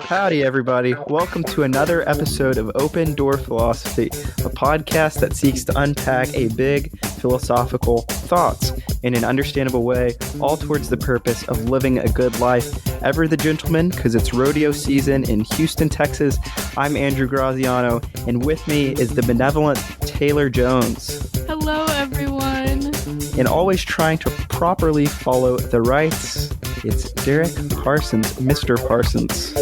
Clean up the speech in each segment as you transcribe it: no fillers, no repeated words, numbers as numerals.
Howdy, everybody. Welcome to another episode of Open Door Philosophy, a podcast that seeks to unpack a big philosophical thoughts in an understandable way, all towards the purpose of living a good life. Ever the gentleman, because it's rodeo season in Houston, Texas. I'm Andrew Graziano, and with me is the benevolent Taylor Jones. Hello, everyone. And always trying to properly follow the rights, it's Derek Parsons, Mr. Parsons.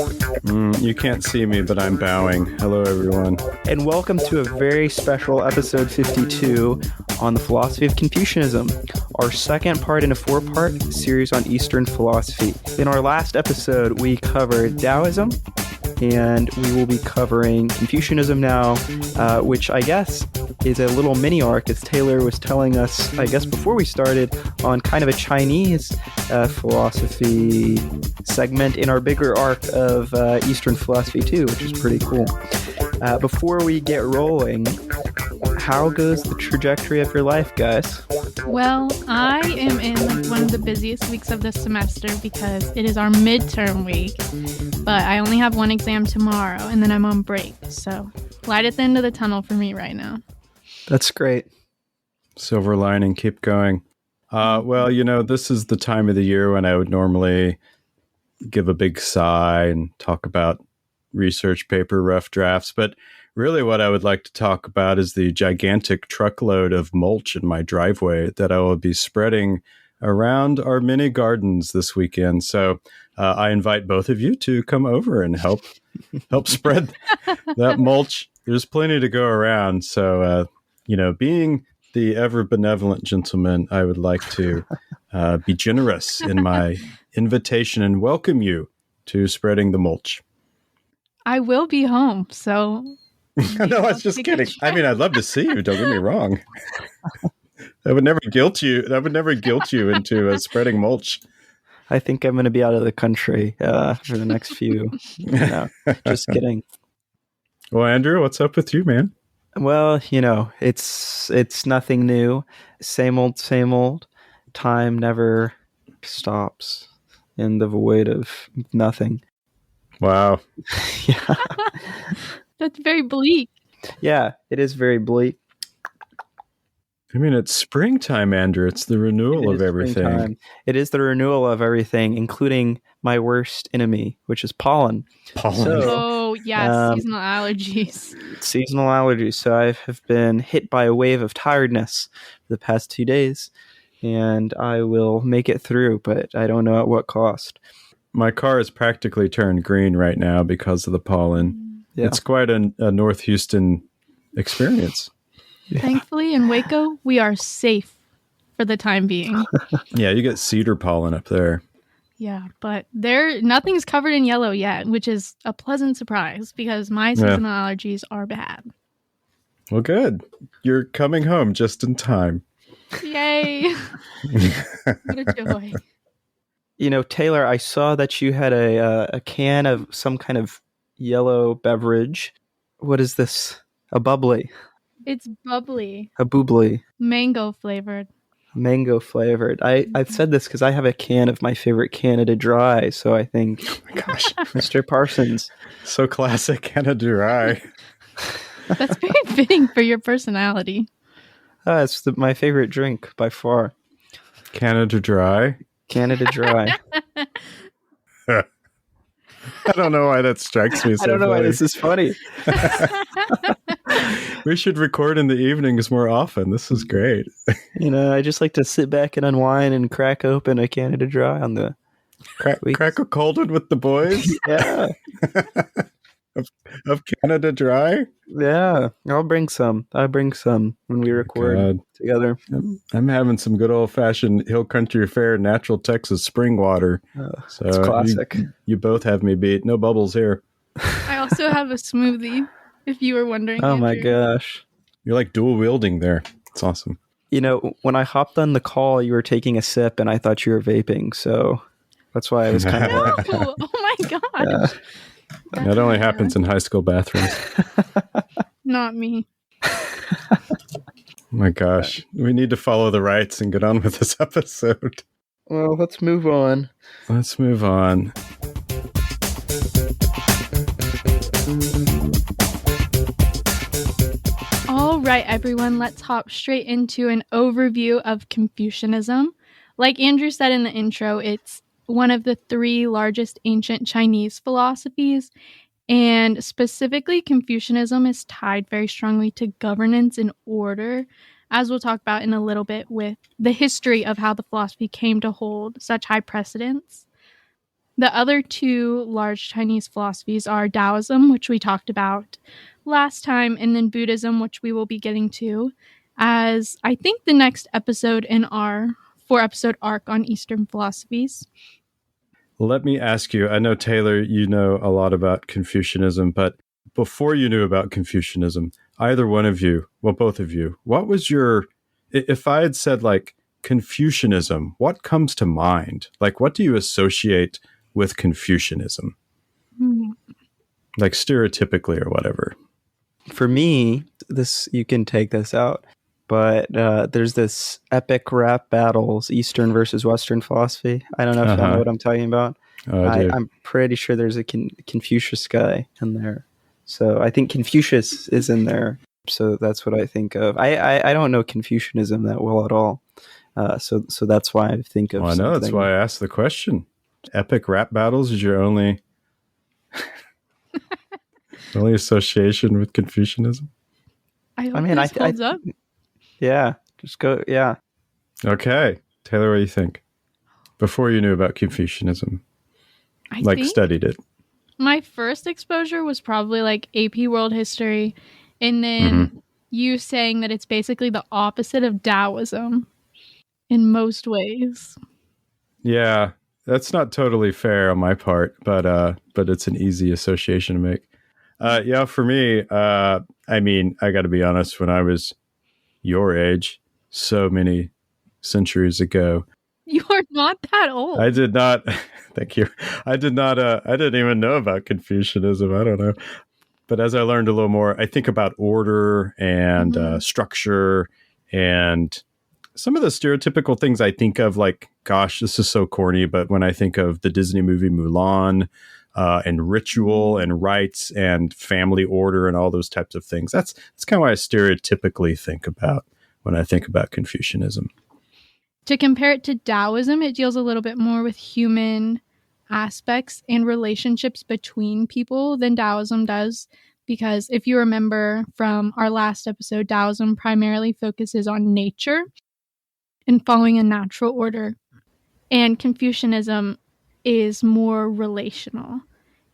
You can't see me, but I'm bowing. Hello, everyone. And welcome to a very special episode 52 on the Philosophy of Confucianism, our second part in a four-part series on Eastern philosophy. In our last episode, we covered Taoism, and we will be covering Confucianism now, which I guess is a little mini arc, as Taylor was telling us, I guess before we started, on kind of a Chinese philosophy segment in our bigger arc of Eastern philosophy too, which is pretty cool. Before we get rolling, how goes the trajectory of your life, guys? Well, I am in one of the busiest weeks of the semester because it is our midterm week, but I only have one exam tomorrow and then I'm on break. So light at the end of the tunnel for me right now. That's great. Silver lining, keep going. Well, this is the time of the year when I would normally give a big sigh and talk about research paper rough drafts. But really what I would like to talk about is the gigantic truckload of mulch in my driveway that I will be spreading around our mini gardens this weekend. So I invite both of you to come over and help spread that mulch. There's plenty to go around. So, being the ever benevolent gentleman, I would like to be generous in my invitation and welcome you to spreading the mulch. I will be home, so... No, I was just kidding. I mean, I'd love to see you. Don't get me wrong. That would never guilt you. That would never guilt you into spreading mulch. I think I'm going to be out of the country for the next few. Just kidding. Well, Andrew, what's up with you, man? Well, it's nothing new. Same old. Time never stops in the void of nothing. Wow. Yeah. That's very bleak. Yeah, it is very bleak. I mean, it's springtime, Andrew. It's the renewal of everything. Springtime. It is the renewal of everything, including my worst enemy, which is pollen. Oh, yes, seasonal allergies. Seasonal allergies. So I have been hit by a wave of tiredness for the past 2 days, and I will make it through, but I don't know at what cost. My car is practically turned green right now because of the pollen. Yeah. It's quite a North Houston experience. Yeah. Thankfully, in Waco, we are safe for the time being. Yeah, you get cedar pollen up there. Yeah, but nothing's covered in yellow yet, which is a pleasant surprise because my seasonal allergies are bad. Well, good. You're coming home just in time. Yay! What a joy. Taylor, I saw that you had a can of some kind of yellow beverage. What is this? A bubbly. It's bubbly. A boobly. Mango flavored. I've said this because I have a can of my favorite Canada Dry, so I think, oh my gosh, Mr. Parsons. So classic Canada Dry. That's very fitting for your personality. It's my favorite drink by far. Canada Dry? Canada Dry. I don't know why that strikes me so I don't know funny. why this is funny. We should record in the evenings more often. This is great. I just like to sit back and unwind and crack open a Canada Dry on the crack a cold one with the boys. Yeah. of Canada Dry. Yeah, I'll bring some when we record together. I'm having some good old fashioned Hill Country Fair natural Texas spring water. So it's classic. You both have me beat. No bubbles here. I also have a smoothie, if you were wondering. Oh Andrew. my gosh. You're like dual wielding there. It's awesome. When I hopped on the call, you were taking a sip and I thought you were vaping, so that's why I was kind of like, oh my gosh. Yeah. That only happens in high school bathrooms. Not me. My gosh, we need to follow the rights and get on with this episode. Well, let's move on. Let's move on. All right, everyone, let's hop straight into an overview of Confucianism. Like Andrew said in the intro, it's one of the 3 largest ancient Chinese philosophies, and specifically Confucianism is tied very strongly to governance and order, as we'll talk about in a little bit with the history of how the philosophy came to hold such high precedence. The other 2 large Chinese philosophies are Taoism, which we talked about last time, and then Buddhism, which we will be getting to as I think the next episode in our 4-episode arc on Eastern philosophies. Let me ask you, I know, Taylor, you know a lot about Confucianism, but before you knew about Confucianism, either one of you, well, both of you, what was if I had said like Confucianism, what comes to mind? Like, what do you associate with Confucianism? Like stereotypically or whatever. For me, you can take this out, but there's this epic rap battles, Eastern versus Western philosophy. I don't know if y'all know what I'm talking about. Oh, I'm pretty sure there's a Confucius guy in there. So I think Confucius is in there. So that's what I think of. I don't know Confucianism that well at all. So that's why I think of I know, that's why I asked the question. Epic rap battles is your only association with Confucianism? I this holds up. Yeah, just go. Yeah. Okay. Taylor, what do you think? Before you knew about Confucianism, I think studied it. My first exposure was probably like AP World History, and then you saying that it's basically the opposite of Taoism in most ways. Yeah, that's not totally fair on my part, but it's an easy association to make. Yeah, for me, I mean, I got to be honest, when I was your age, so many centuries ago. You're not that old. I did not, thank you. I didn't even know about Confucianism. I don't know. But as I learned a little more, I think about order and structure and some of the stereotypical things I think of, like, gosh, this is so corny, but when I think of the Disney movie Mulan, and ritual and rites and family order and all those types of things. That's kind of what I stereotypically think about when I think about Confucianism. To compare it to Taoism, it deals a little bit more with human aspects and relationships between people than Taoism does. Because if you remember from our last episode, Taoism primarily focuses on nature and following a natural order. And Confucianism is more relational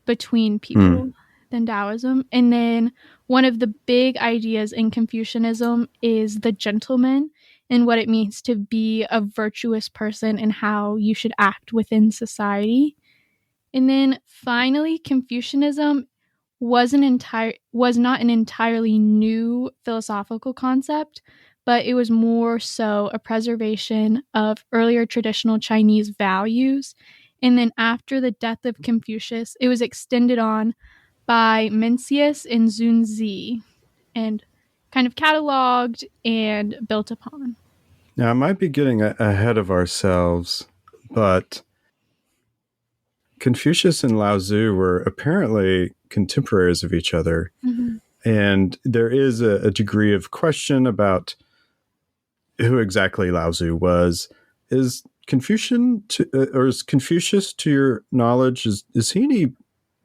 between people than Taoism. And then one of the big ideas in Confucianism is the gentleman and what it means to be a virtuous person and how you should act within society. And then finally, Confucianism was not an entirely new philosophical concept, but it was more so a preservation of earlier traditional Chinese values. And then after the death of Confucius, it was extended on by Mencius and Zunzi and kind of cataloged and built upon. Now, I might be getting ahead of ourselves, but Confucius and Lao Tzu were apparently contemporaries of each other. And there is a degree of question about who exactly Lao Tzu was. Is Confucius, to your knowledge, is he any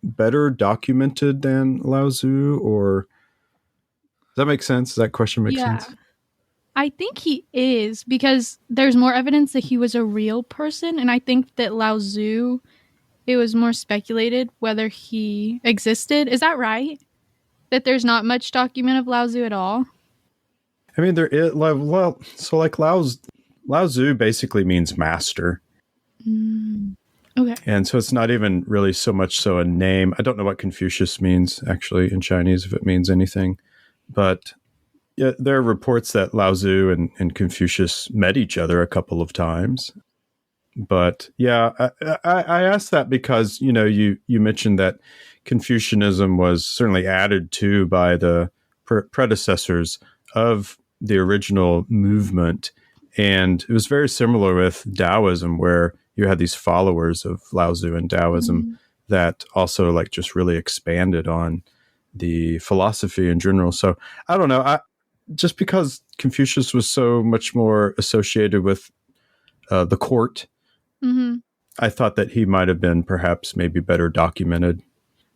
better documented than Lao Tzu, or does that make sense? Does that question make sense? I think he is, because there's more evidence that he was a real person, and I think that Lao Tzu, it was more speculated whether he existed. Is that right? That there's not much document of Lao Tzu at all? I mean, there is, well, so like Lao Tzu basically means master. Okay. And so it's not even really so much so a name. I don't know what Confucius means, actually, in Chinese, if it means anything. But yeah, there are reports that Lao Tzu and Confucius met each other a couple of times. But yeah, I asked that because, you know, you mentioned that Confucianism was certainly added to by the predecessors of the original movement. And it was very similar with Taoism, where you had these followers of Lao Tzu and Taoism that also like just really expanded on the philosophy in general. So I don't know. Just because Confucius was so much more associated with the court, Mm-hmm. I thought that he might have been perhaps maybe better documented.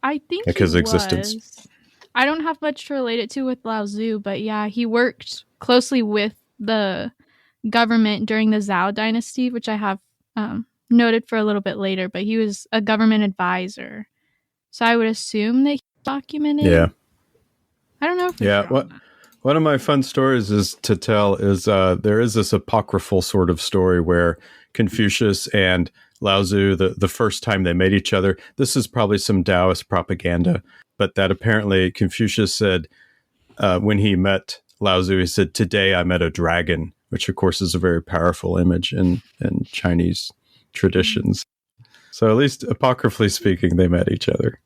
I think Like he his existence. was. I don't have much to relate it to with Lao Tzu, but yeah, he worked closely with the government during the Zhao dynasty, which I have noted for a little bit later, but he was a government advisor. So I would assume that he documented. Yeah. I don't know for Yeah. sure. One of my fun stories is there is this apocryphal sort of story where Confucius and Lao Tzu, the first time they met each other, this is probably some Taoist propaganda, but that apparently Confucius said when he met Lao Tzu, he said, "Today I met a dragon," which of course is a very powerful image in Chinese traditions. So at least apocryphally speaking, they met each other.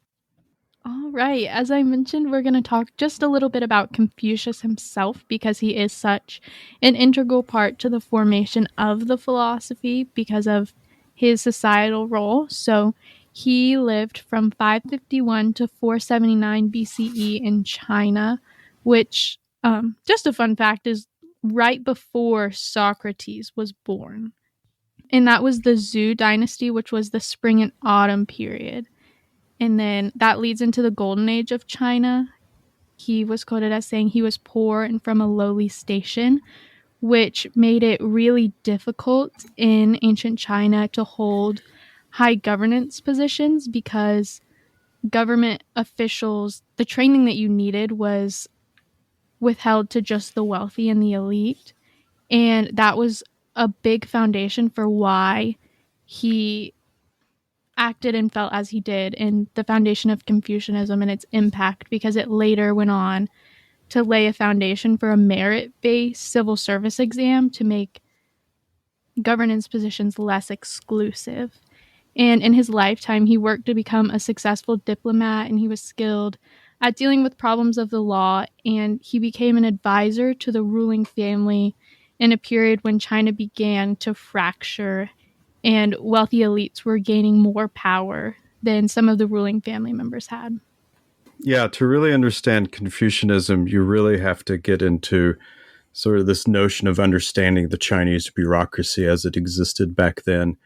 All right. As I mentioned, we're going to talk just a little bit about Confucius himself because he is such an integral part to the formation of the philosophy because of his societal role. So he lived from 551 to 479 BCE in China, which, just a fun fact, is right before Socrates was born. And that was the Zhou dynasty, which was the spring and autumn period. And then that leads into the golden age of China. He was quoted as saying he was poor and from a lowly station, which made it really difficult in ancient China to hold high governance positions because government officials, the training that you needed was withheld to just the wealthy and the elite. And that was a big foundation for why he acted and felt as he did in the foundation of Confucianism and its impact, because it later went on to lay a foundation for a merit-based civil service exam to make governance positions less exclusive. And in his lifetime, he worked to become a successful diplomat, and he was skilled at dealing with problems of the law, and he became an advisor to the ruling family in a period when China began to fracture and wealthy elites were gaining more power than some of the ruling family members had. Yeah, to really understand Confucianism, you really have to get into sort of this notion of understanding the Chinese bureaucracy as it existed back then.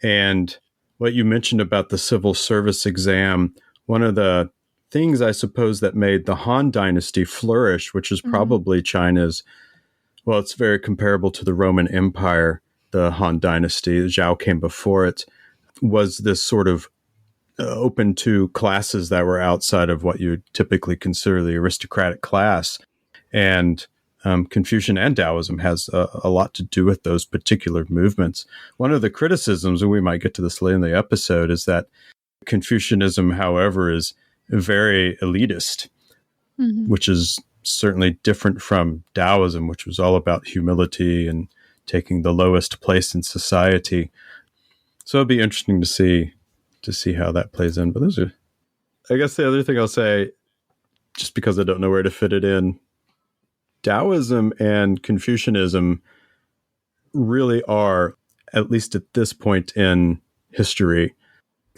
And what you mentioned about the civil service exam, one of the things I suppose that made the Han Dynasty flourish, which is probably China's, well, it's very comparable to the Roman Empire, the Han Dynasty, Zhao came before it, was this sort of open to classes that were outside of what you would typically consider the aristocratic class. And Confucian and Taoism has a lot to do with those particular movements. One of the criticisms, and we might get to this later in the episode, is that Confucianism, however, is very elitist, which is certainly different from Taoism, which was all about humility and taking the lowest place in society. So it'd be interesting to see how that plays in. But those are, I guess the other thing I'll say, just because I don't know where to fit it in, Taoism and Confucianism really are, at least at this point in history,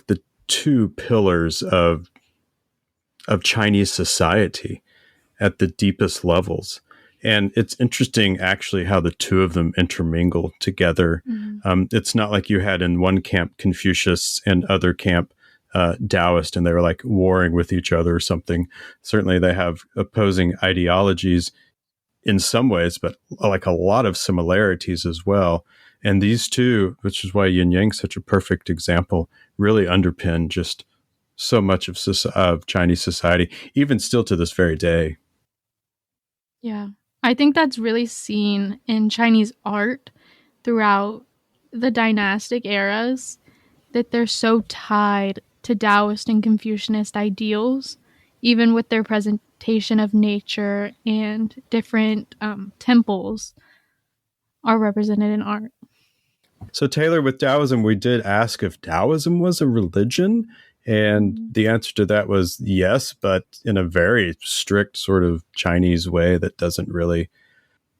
the two pillars of Chinese society at the deepest levels. And it's interesting, actually, how the two of them intermingle together. It's not like you had in one camp Confucius and other camp Taoist, and they were like warring with each other or something. Certainly they have opposing ideologies in some ways, but like a lot of similarities as well. And these two, which is why Yin Yang is such a perfect example, really underpin just so much of Chinese society, even still to this very day. Yeah. I think that's really seen in Chinese art throughout the dynastic eras, that they're so tied to Taoist and Confucianist ideals, even with their presentation of nature and different temples are represented in art. So Taylor, with Taoism, we did ask if Taoism was a religion, and the answer to that was yes, but in a very strict sort of Chinese way that doesn't really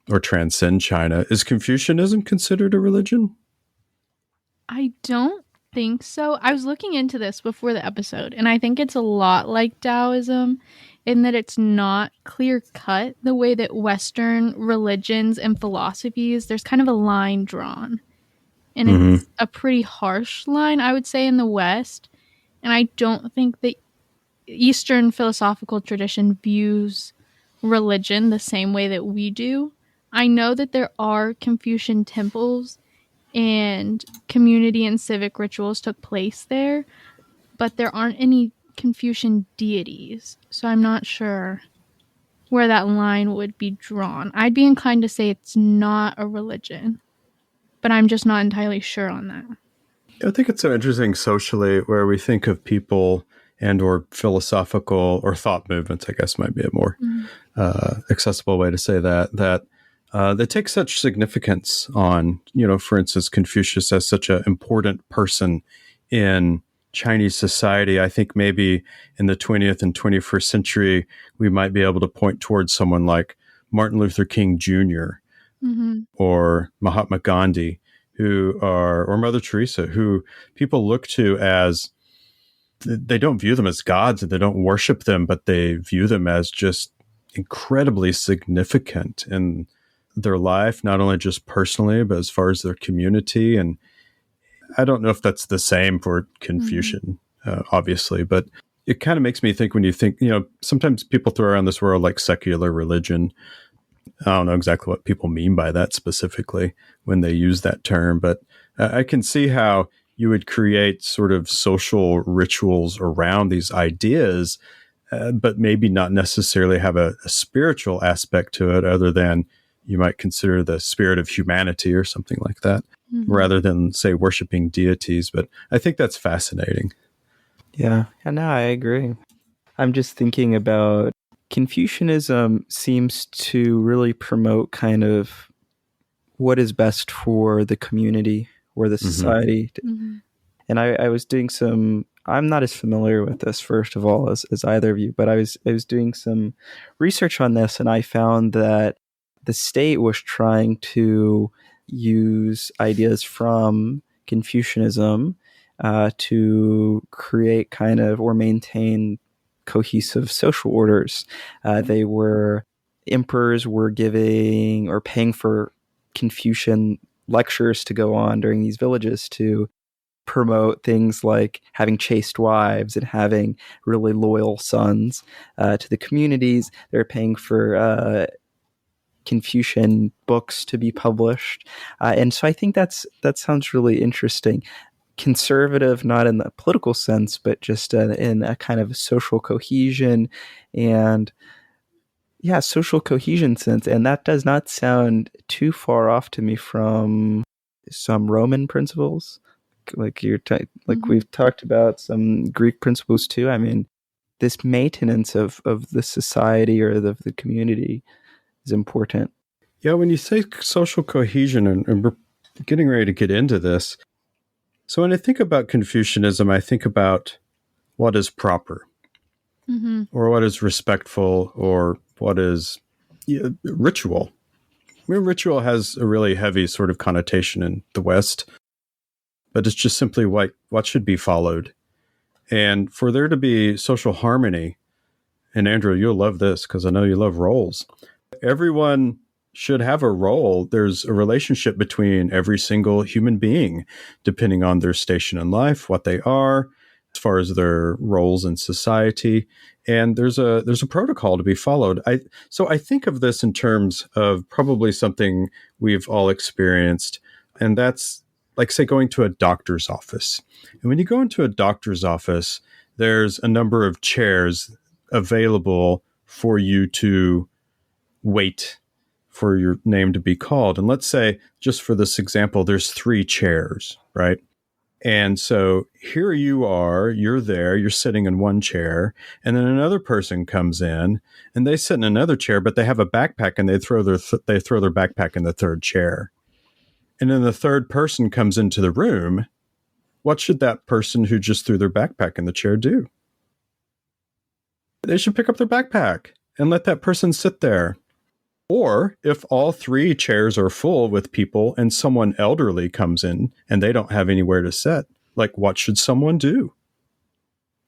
or transcend China. Is Confucianism considered a religion? I don't think so. I was looking into this before the episode, and I think it's a lot like Taoism in that it's not clear cut the way that Western religions and philosophies, there's kind of a line drawn. And it's a pretty harsh line, I would say, in the West. And I don't think the Eastern philosophical tradition views religion the same way that we do. I know that there are Confucian temples and community and civic rituals took place there, but there aren't any Confucian deities. So I'm not sure where that line would be drawn. I'd be inclined to say it's not a religion, but I'm just not entirely sure on that. I think it's so interesting socially where we think of people and or philosophical or thought movements, I guess might be a more accessible way to say that they take such significance on, for instance, Confucius as such an important person in Chinese society. I think maybe in the 20th and 21st century, we might be able to point towards someone like Martin Luther King Jr. Or Mahatma Gandhi, or Mother Teresa, who people look to as, they don't view them as gods and they don't worship them, but they view them as just incredibly significant in their life, not only just personally, but as far as their community. And I don't know if that's the same for Confucian, obviously, but it kind of makes me think when you think, sometimes people throw around this word like secular religion. I don't know exactly what people mean by that specifically when they use that term, but I can see how you would create sort of social rituals around these ideas, but maybe not necessarily have a spiritual aspect to it other than you might consider the spirit of humanity or something like that, rather than, say, worshiping deities. But I think that's fascinating. Yeah, no, I agree. I'm just thinking about Confucianism seems to really promote kind of what is best for the community or the society. And I was doing I'm not as familiar with this, first of all, as either of you, but I was doing some research on this, and I found that the state was trying to use ideas from Confucianism to create kind of or maintain cohesive social orders. Emperors were giving or paying for Confucian lectures to go on during these villages to promote things like having chaste wives and having really loyal sons to the communities. They're paying for Confucian books to be published. And so I think that sounds really interesting. Conservative, not in the political sense, but just in a kind of social cohesion and social cohesion sense. And that does not sound too far off to me from some Roman principles. Like we've talked about some Greek principles too. I mean, this maintenance of the society or the community is important. Yeah, when you say social cohesion, and we're getting ready to get into this, so when I think about Confucianism, I think about what is proper, or what is respectful, or what is ritual. I mean, ritual has a really heavy sort of connotation in the West, but it's just simply what should be followed. And for there to be social harmony, and Andrew, you'll love this because I know you love roles. Everyone should have a role. There's a relationship between every single human being, depending on their station in life, what they are, as far as their roles in society. And there's a protocol to be followed. So I think of this in terms of probably something we've all experienced, and that's like, say, going to a doctor's office. And when you go into a doctor's office, there's a number of chairs available for you to wait for your name to be called. And let's say, just for this example, there's 3 chairs, right? And so here you are, you're there, you're sitting in one chair, and then another person comes in and they sit in another chair, but they have a backpack and they throw their backpack in the third chair. And then the third person comes into the room. What should that person who just threw their backpack in the chair do? They should pick up their backpack and let that person sit there. Or if all three chairs are full with people and someone elderly comes in and they don't have anywhere to sit, like what should someone do?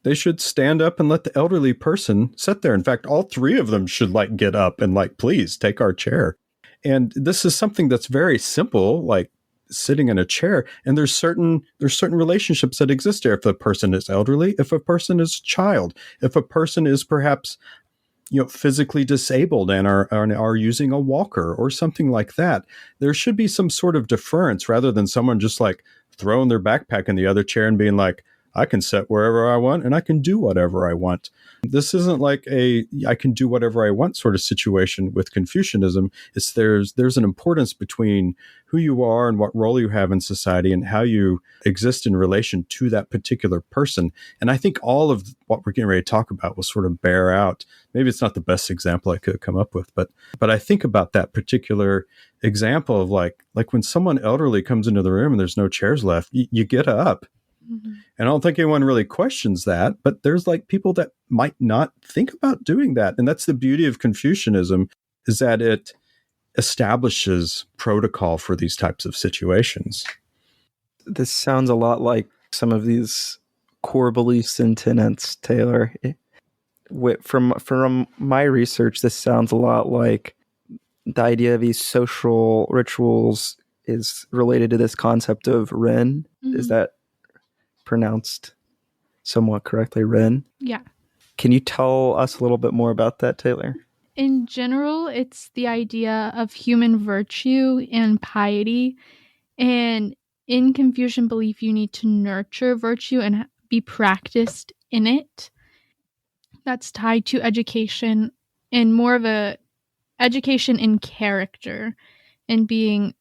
They should stand up and let the elderly person sit there. In fact, all three of them should like get up and like, please take our chair. And this is something that's very simple, like sitting in a chair. And there's certain relationships that exist there. If a person is elderly, if a person is a child, if a person is perhaps physically disabled and are using a walker or something like that, there should be some sort of deference rather than someone just like throwing their backpack in the other chair and being like, I can sit wherever I want and I can do whatever I want. This isn't like I can do whatever I want sort of situation with Confucianism. It's there's an importance between who you are and what role you have in society and how you exist in relation to that particular person. And I think all of what we're getting ready to talk about will sort of bear out. Maybe it's not the best example I could come up with, but I think about that particular example of like when someone elderly comes into the room and there's no chairs left, you get up. Mm-hmm. And I don't think anyone really questions that, but there's like people that might not think about doing that. And that's the beauty of Confucianism, is that it establishes protocol for these types of situations. This sounds a lot like some of these core beliefs and tenets, Taylor. From my research, this sounds a lot like the idea of these social rituals is related to this concept of Ren. Mm-hmm. Is that pronounced somewhat correctly, Ren? Yeah. Can you tell us a little bit more about that, Taylor? In general, it's the idea of human virtue and piety. And in Confucian belief, you need to nurture virtue and be practiced in it. That's tied to education and more of a education in character and being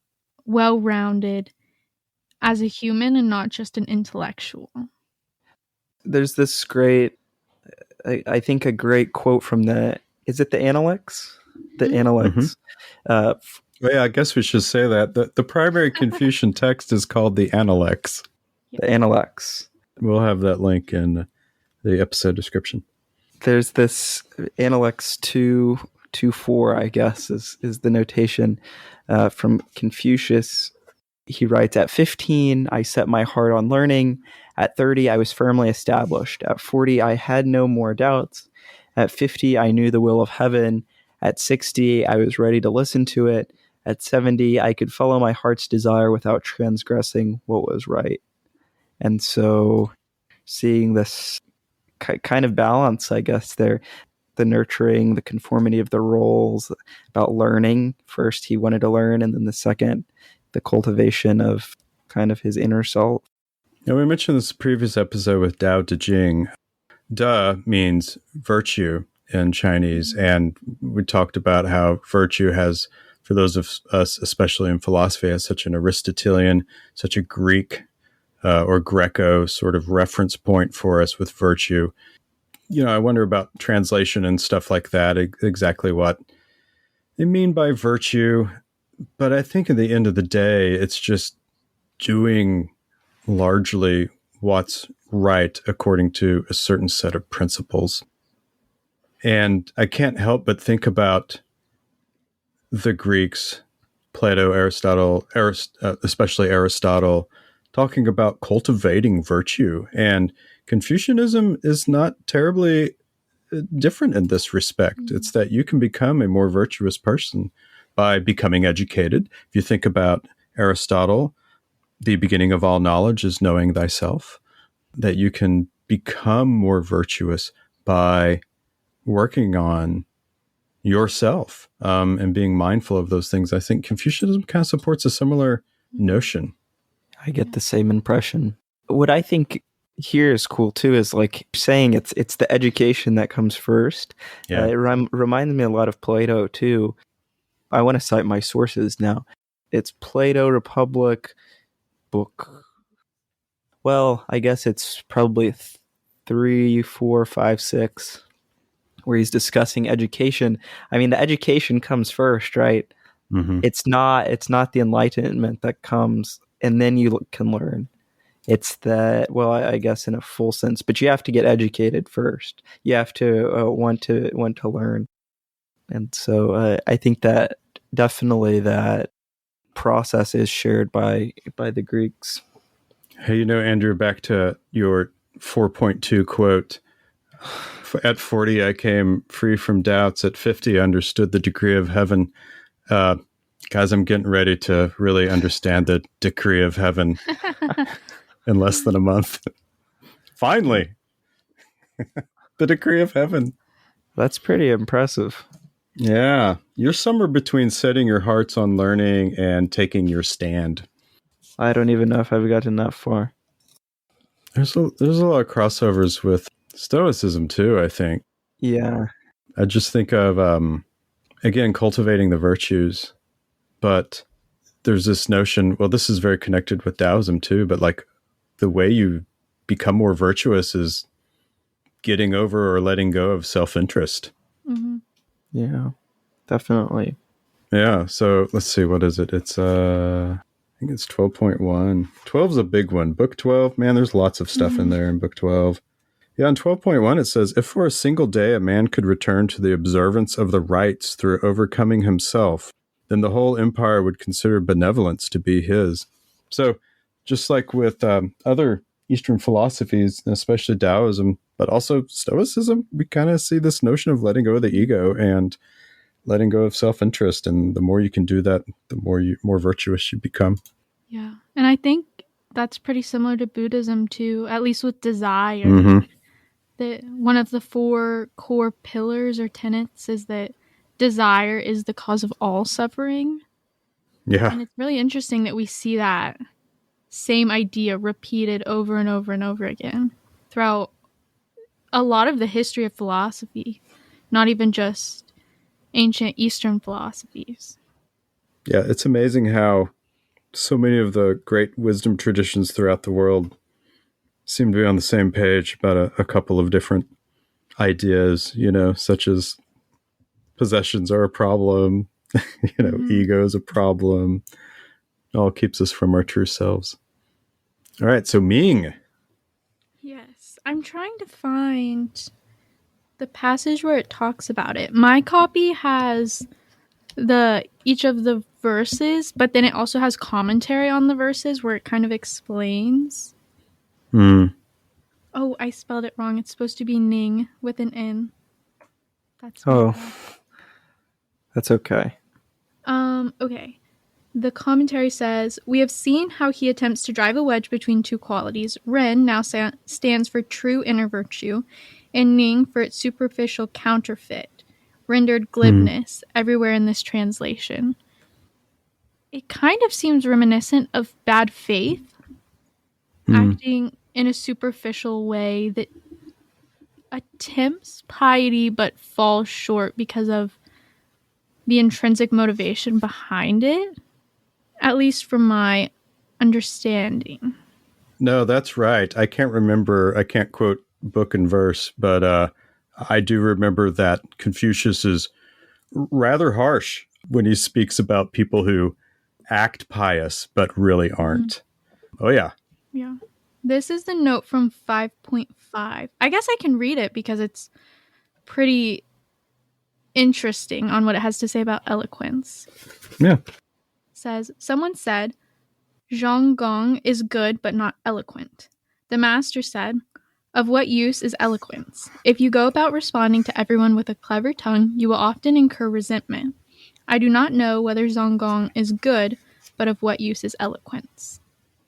well-rounded as a human and not just an intellectual. There's this great, I think a great quote from is it the Analects? The Analects. Mm-hmm. Yeah, I guess we should say that. The primary Confucian text is called the Analects. The Analects. We'll have that link in the episode description. There's this Analects 2:4, I guess, is the notation from Confucius. He writes, at 15, I set my heart on learning. At 30, I was firmly established. At 40, I had no more doubts. At 50, I knew the will of heaven. At 60, I was ready to listen to it. At 70, I could follow my heart's desire without transgressing what was right. And so seeing this kind of balance, I guess, there, the nurturing, the conformity of the roles, about learning. First, he wanted to learn, and then the second, the cultivation of kind of his inner self. Now, we mentioned this previous episode with Dao De Jing. Da means virtue in Chinese, and we talked about how virtue has, for those of us, especially in philosophy, has such an Aristotelian, such a Greek or Greco sort of reference point for us with virtue. I wonder about translation and stuff like that, exactly what they mean by virtue. But I think at the end of the day, it's just doing largely what's right according to a certain set of principles. And I can't help but think about the Greeks, Plato, Aristotle, especially Aristotle, talking about cultivating virtue. And Confucianism is not terribly different in this respect. Mm-hmm. It's that you can become a more virtuous person by becoming educated. If you think about Aristotle, the beginning of all knowledge is knowing thyself, that you can become more virtuous by working on yourself and being mindful of those things. I think Confucianism kind of supports a similar notion. I get the same impression. What I think here is cool too is like saying it's the education that comes first. Yeah. It reminds me a lot of Plato too. I want to cite my sources now. It's Plato Republic book. Well, I guess it's probably 3, 4, 5, 6, where he's discussing education. I mean, the education comes first, right? Mm-hmm. It's not the enlightenment that comes and then you can learn. It's that, well, I guess in a full sense, but you have to get educated first. You have to want to learn. And so I think that definitely that process is shared by the Greeks. Hey, Andrew, back to your 4.2 quote. At 40, I came free from doubts. At 50, I understood the decree of heaven. Guys, I'm getting ready to really understand the decree of heaven in less than a month. Finally, the decree of heaven. That's pretty impressive. Yeah. You're somewhere between setting your hearts on learning and taking your stand. I don't even know if I've gotten that far. There's a lot of crossovers with Stoicism too, I think. Yeah. I just think of, again, cultivating the virtues. But there's this notion, well, this is very connected with Taoism too, but like the way you become more virtuous is getting over or letting go of self-interest. Mm-hmm. Yeah, definitely. Yeah. So let's see, what is it? It's, I think it's 12.1. 12 is a big one. Book 12, man, there's lots of stuff in there in book 12. Yeah, in 12.1, it says, if for a single day a man could return to the observance of the rites through overcoming himself, then the whole empire would consider benevolence to be his. So just like with other Eastern philosophies, especially Taoism, but also Stoicism, we kind of see this notion of letting go of the ego and letting go of self-interest. And the more you can do that, the more virtuous you become. Yeah. And I think that's pretty similar to Buddhism too, at least with desire. Mm-hmm. That one of the 4 core pillars or tenets is that desire is the cause of all suffering. Yeah. And it's really interesting that we see that same idea repeated over and over and over again throughout a lot of the history of philosophy, not even just ancient Eastern philosophies. Yeah, it's amazing how so many of the great wisdom traditions throughout the world seem to be on the same page about a couple of different ideas, such as possessions are a problem, ego is a problem. It all keeps us from our true selves. All right, so Ming. Yes, I'm trying to find the passage where it talks about it. My copy has each of the verses, but then it also has commentary on the verses where it kind of explains. Oh, I spelled it wrong. It's supposed to be Ning with an N. That's Oh, bad. that's okay. Okay. The commentary says, we have seen how he attempts to drive a wedge between two qualities. Ren now stands for true inner virtue, and Ning for its superficial counterfeit, rendered glibness everywhere in this translation. It kind of seems reminiscent of bad faith, acting in a superficial way that attempts piety but falls short because of the intrinsic motivation behind it. At least from my understanding. No, that's right. I can't quote book and verse, but I do remember that Confucius is rather harsh when he speaks about people who act pious but really aren't. Oh, yeah. Yeah. This is the note from 5.5. I guess I can read it because it's pretty interesting on what it has to say about eloquence. Yeah. It says, someone said, Zhong Gong is good but not eloquent. The master said, of what use is eloquence? If you go about responding to everyone with a clever tongue, you will often incur resentment. I do not know whether Zhong Gong is good, but of what use is eloquence?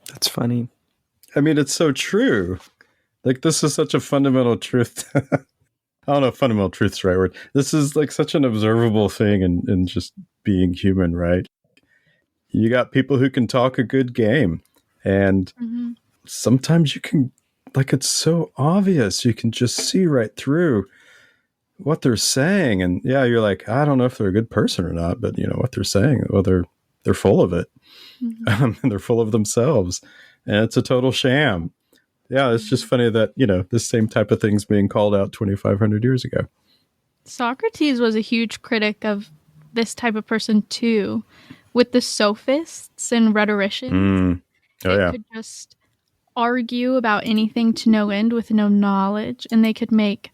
That's funny. I mean, it's so true. Like, this is such a fundamental truth. I don't know if fundamental truth's the right word. This is like such an observable thing in just being human, right? You got people who can talk a good game, and sometimes you can, like, it's so obvious. You can just see right through what they're saying. And yeah, you're like, I don't know if they're a good person or not, but what they're saying, well, they're full of it. And they're full of themselves, and it's a total sham. Yeah, it's just funny that, this same type of thing's being called out 2,500 years ago. Socrates was a huge critic of this type of person too, with the sophists and rhetoricians. Could just argue about anything to no end with no knowledge, and they could make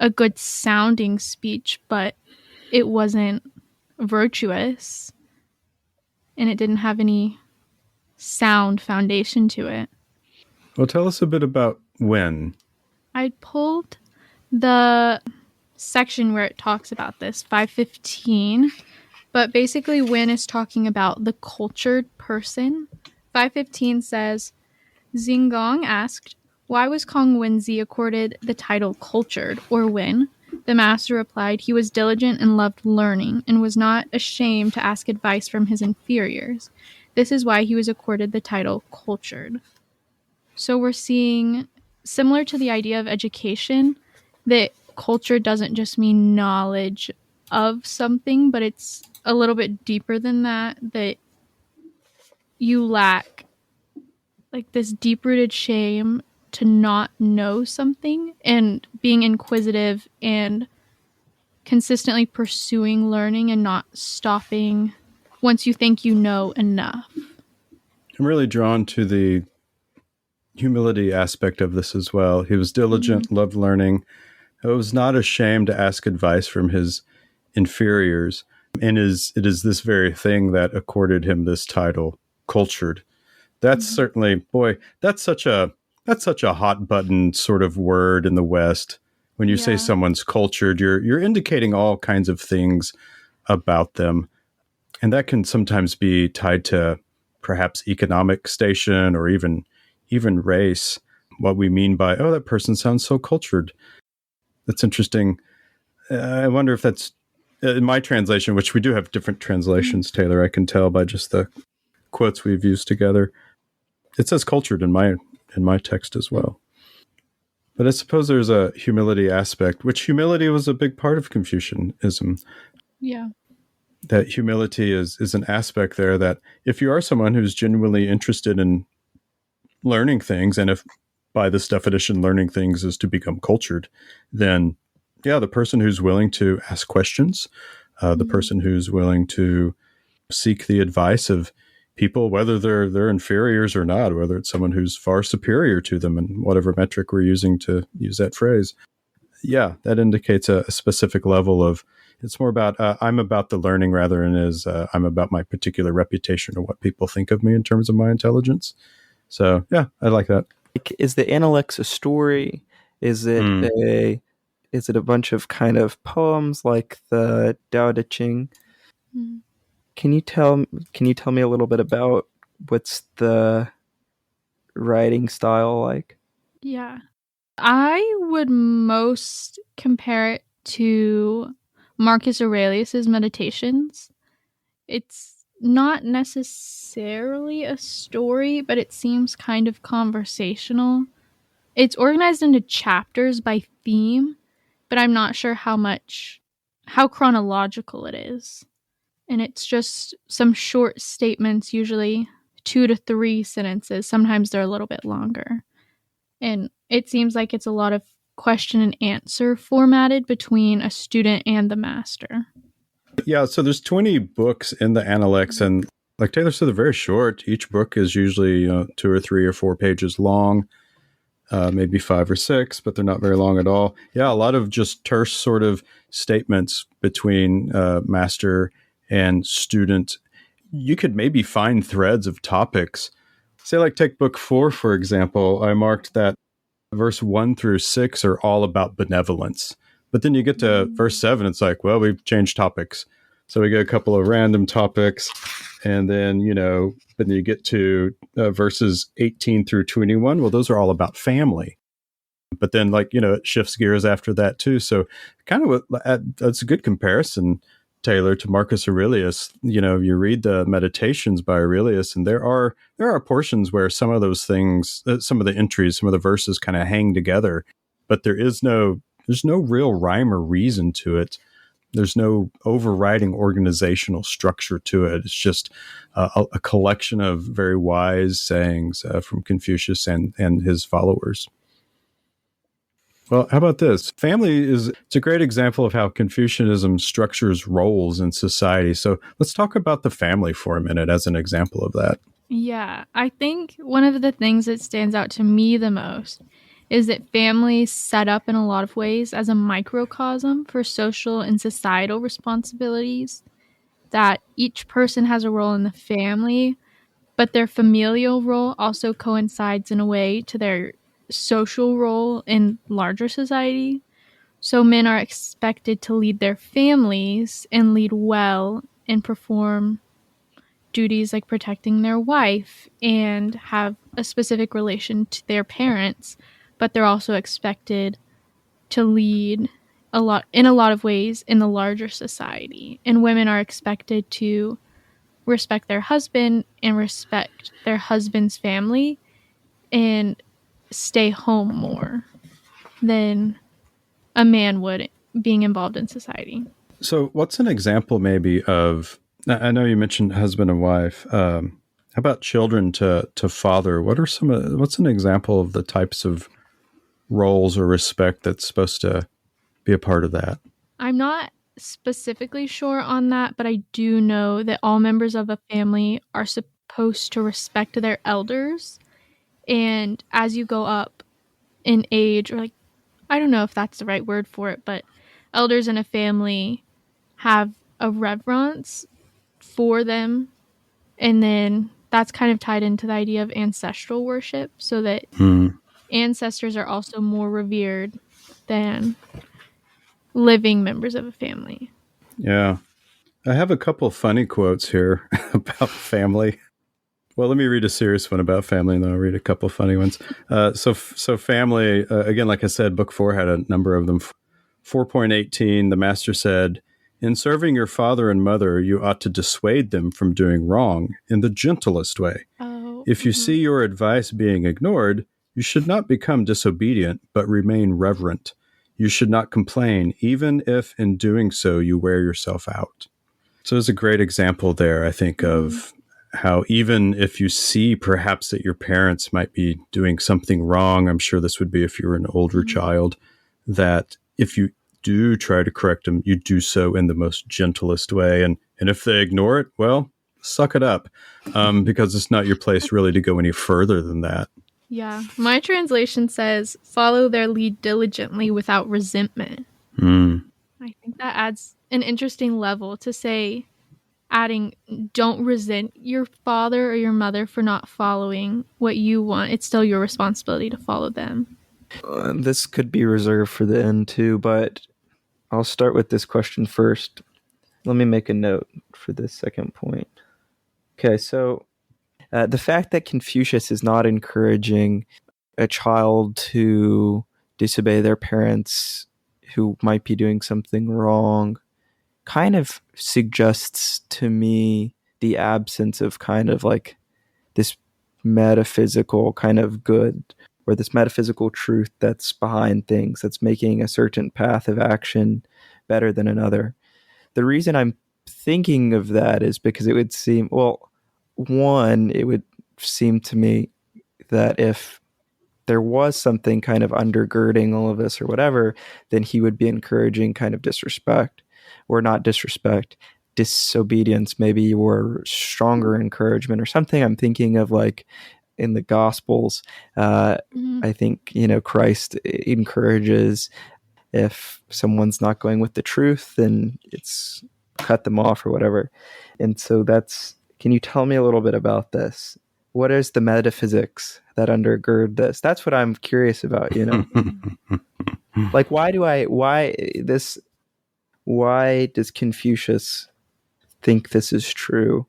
a good sounding speech, but it wasn't virtuous and it didn't have any sound foundation to it. Well, tell us a bit about when. I pulled the section where it talks about this, 515, but basically Wen is talking about the cultured person. 515 says, Xingong asked, why was Kong Wenzi accorded the title cultured, or Wen? The master replied, he was diligent and loved learning, and was not ashamed to ask advice from his inferiors. This is why he was accorded the title cultured. So we're seeing, similar to the idea of education, that culture doesn't just mean knowledge of something, but it's a little bit deeper than that, that you lack like this deep-rooted shame to not know something, and being inquisitive and consistently pursuing learning and not stopping once you think you know enough. I'm really drawn to the humility aspect of this as well. He was diligent, loved learning. He was not ashamed to ask advice from his inferiors. And it is this very thing that accorded him this title, cultured. That's certainly, boy, that's such a hot button sort of word in the West. When you say someone's cultured, you're indicating all kinds of things about them. And that can sometimes be tied to perhaps economic station or even race. What we mean by, oh, that person sounds so cultured. That's interesting. I wonder if that's in my translation, which we do have different translations, Taylor, I can tell by just the quotes we've used together. It says cultured in my text as well. But I suppose there's a humility aspect, which humility was a big part of Confucianism. Yeah. That humility is an aspect there that if you are someone who's genuinely interested in learning things, and if by this definition learning things is to become cultured, then yeah, the person who's willing to ask questions, the person who's willing to seek the advice of people, whether they're inferiors or not, whether it's someone who's far superior to them, and whatever metric we're using to use that phrase. Yeah, that indicates a specific level of, it's more about, I'm about the learning rather than I'm about my particular reputation or what people think of me in terms of my intelligence. So yeah, I like that. Is the Analects a story? Is it a bunch of kind of poems like the Tao Te Ching? Can you tell me a little bit about what's the writing style like? Yeah. I would most compare it to Marcus Aurelius's Meditations. It's not necessarily a story, but it seems kind of conversational. It's organized into chapters by theme, but I'm not sure how chronological it is. And it's just some short statements, usually 2 to 3 sentences. Sometimes they're a little bit longer. And it seems like it's a lot of question and answer formatted between a student and the master. Yeah, so there's 20 books in the Analects, and like Taylor said, they're very short. Each book is usually 2 or 3 or 4 pages long, maybe 5 or 6, but they're not very long at all. Yeah, a lot of just terse sort of statements between master and student. You could maybe find threads of topics. Say, like, take book 4, for example. I marked that verse 1 through 6 are all about benevolence. But then you get to verse 7, it's like, well, we've changed topics. So we get a couple of random topics. And then, then you get to verses 18 through 21. Well, those are all about family. But then, it shifts gears after that, too. So kind of that's a good comparison, Taylor, to Marcus Aurelius. You read the Meditations by Aurelius, and there are portions where some of those things, some of the entries, some of the verses kind of hang together, but there's no real rhyme or reason to it. There's no overriding organizational structure to it. It's just a collection of very wise sayings from Confucius and his followers. Well, how about this? Family it's a great example of how Confucianism structures roles in society. So let's talk about the family for a minute as an example of that. Yeah, I think one of the things that stands out to me the most is that families set up in a lot of ways as a microcosm for social and societal responsibilities, that each person has a role in the family, but their familial role also coincides in a way to their social role in larger society. So men are expected to lead their families and lead well and perform duties like protecting their wife and have a specific relation to their parents, but they're also expected to lead in a lot of ways in the larger society. And women are expected to respect their husband and respect their husband's family and stay home more than a man would being involved in society. So, what's an example maybe of? I know you mentioned husband and wife. How about children to father? What's an example of the types of roles or respect that's supposed to be a part of that? I'm not specifically sure on that, but I do know that all members of a family are supposed to respect their elders. And as you go up in age, or like, I don't know if that's the right word for it, but elders in a family have a reverence for them. And then that's kind of tied into the idea of ancestral worship, so that ancestors are also more revered than living members of a family. Yeah. I have a couple funny quotes here about family. Well, let me read a serious one about family, and then I'll read a couple funny ones. So family, again, like I said, book 4 had a number of them. 4.18, the master said, "In serving your father and mother, you ought to dissuade them from doing wrong in the gentlest way. If you see your advice being ignored, you should not become disobedient, but remain reverent. You should not complain, even if in doing so you wear yourself out." So there's a great example there, I think, of how even if you see perhaps that your parents might be doing something wrong, I'm sure this would be if you were an older child, that if you do try to correct them, you do so in the most gentlest way. And if they ignore it, well, suck it up, because it's not your place really to go any further than that. Yeah. My translation says, follow their lead diligently without resentment. I think that adds an interesting level to say, adding, don't resent your father or your mother for not following what you want. It's still your responsibility to follow them. This could be reserved for the end too, but I'll start with this question first. Let me make a note for this second point. Okay, so the fact that Confucius is not encouraging a child to disobey their parents who might be doing something wrong kind of suggests to me the absence of kind of like this metaphysical kind of good, or this metaphysical truth that's behind things, that's making a certain path of action better than another. The reason I'm thinking of that is because it would seem, well, one, it would seem to me that if there was something kind of undergirding all of this or whatever, then he would be encouraging kind of disrespect, or not disrespect, disobedience, maybe, or stronger encouragement or something. I'm thinking of like in the Gospels, I think, Christ encourages, if someone's not going with the truth, then it's cut them off or whatever. And so can you tell me a little bit about this? What is the metaphysics that undergird this? That's what I'm curious about, Like, why does Confucius think this is true?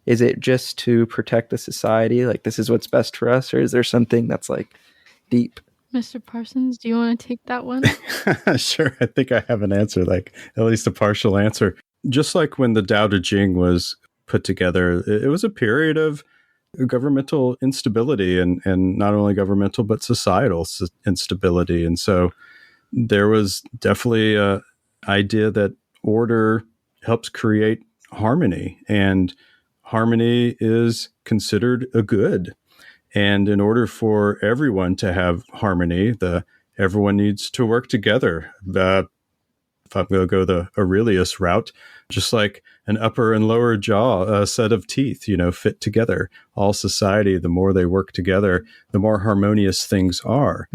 Is it just to protect the society? Like, this is what's best for us? Or is there something that's like deep? Mr. Parsons, do you want to take that one? Sure. I think I have an answer, like at least a partial answer. Just like when the Tao Te Ching was put together, it was a period of governmental instability, and not only governmental, but societal instability. And so there was definitely an idea that order helps create harmony, and harmony is considered a good. And in order for everyone to have harmony, everyone needs to work together. If I'm going to go the Aurelius route, just like an upper and lower jaw, a set of teeth, fit together. All society, the more they work together, the more harmonious things are.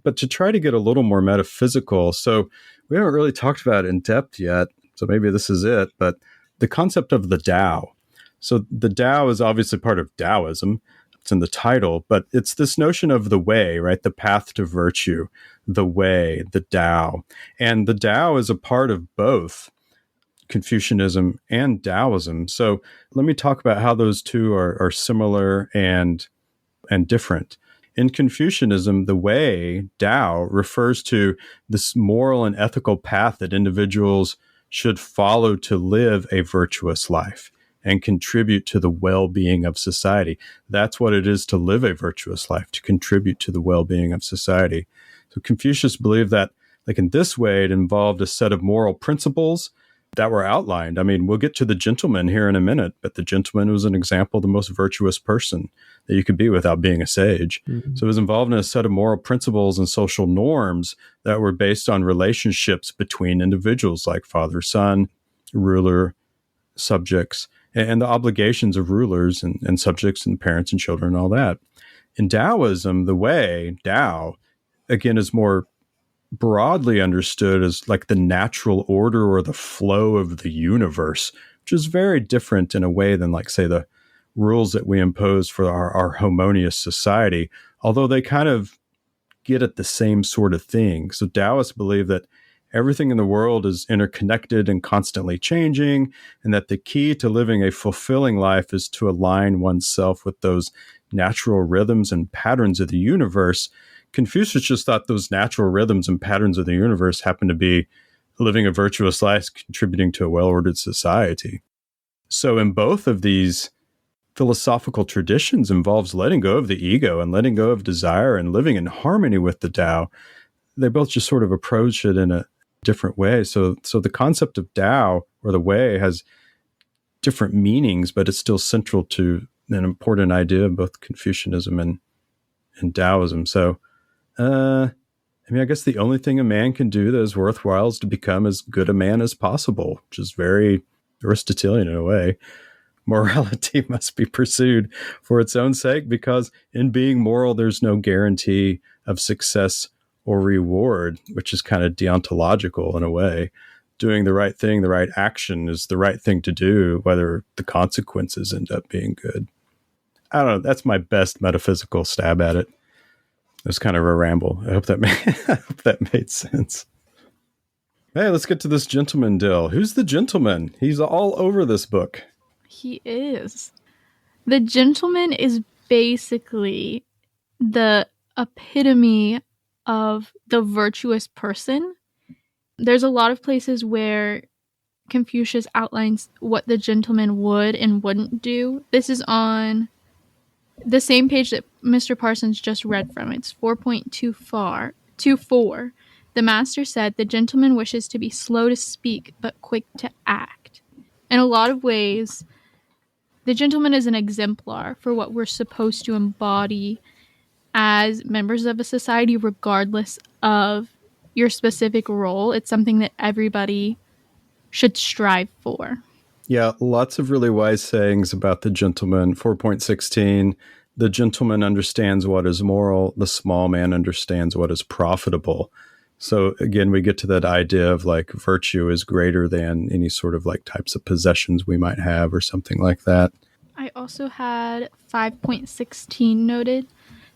But to try to get a little more metaphysical, so we haven't really talked about it in depth yet, so maybe this is it, but the concept of the Tao. So the Tao is obviously part of Taoism. It's in the title, but it's this notion of the way, right? The path to virtue, the way, the Tao. And the Tao is a part of both Confucianism and Taoism. So let me talk about how those two are similar and different. In Confucianism, the way, Tao, refers to this moral and ethical path that individuals should follow to live a virtuous life and contribute to the well-being of society. That's what it is to live a virtuous life, to contribute to the well-being of society. So Confucius believed that, like in this way, it involved a set of moral principles that were outlined. I mean, we'll get to the gentleman here in a minute, but the gentleman was an example of the most virtuous person that you could be without being a sage. So it was involved in a set of moral principles and social norms that were based on relationships between individuals like father, son, ruler, subjects, and the obligations of rulers and subjects and parents and children and all that. In Taoism, the way, Tao, again, is more broadly understood as like the natural order or the flow of the universe, which is very different in a way than, like, say, the rules that we impose for our harmonious society, although they kind of get at the same sort of thing. So Taoists believe that everything in the world is interconnected and constantly changing, and that the key to living a fulfilling life is to align oneself with those natural rhythms and patterns of the universe. Confucius just thought those natural rhythms and patterns of the universe happened to be living a virtuous life, contributing to a well-ordered society. So in both of these philosophical traditions involves letting go of the ego and letting go of desire and living in harmony with the Tao. They both just sort of approach it in a different way. So the concept of Tao, or the way, has different meanings, but it's still central to an important idea of both Confucianism and Taoism. So, I guess the only thing a man can do that is worthwhile is to become as good a man as possible, which is very Aristotelian in a way. Morality must be pursued for its own sake, because in being moral, there's no guarantee of success or reward, which is kind of deontological in a way. Doing the right thing, the right action is the right thing to do, whether the consequences end up being good. I don't know. That's my best metaphysical stab at it. It was kind of a ramble. I hope that made sense. Hey, let's get to this gentleman, Dill. Who's the gentleman? He's all over this book. He is. The gentleman is basically the epitome of the virtuous person. There's a lot of places where Confucius outlines what the gentleman would and wouldn't do. This is on the same page that Mr. Parsons just read from. It's 4.24. The master said, "The gentleman wishes to be slow to speak, but quick to act." In a lot of ways, the gentleman is an exemplar for what we're supposed to embody as members of a society, regardless of your specific role. It's something that everybody should strive for. Yeah, lots of really wise sayings about the gentleman. 4.16, the gentleman understands what is moral, the small man understands what is profitable. So again, we get to that idea of like virtue is greater than any sort of like types of possessions we might have or something like that. I also had 5.16 noted.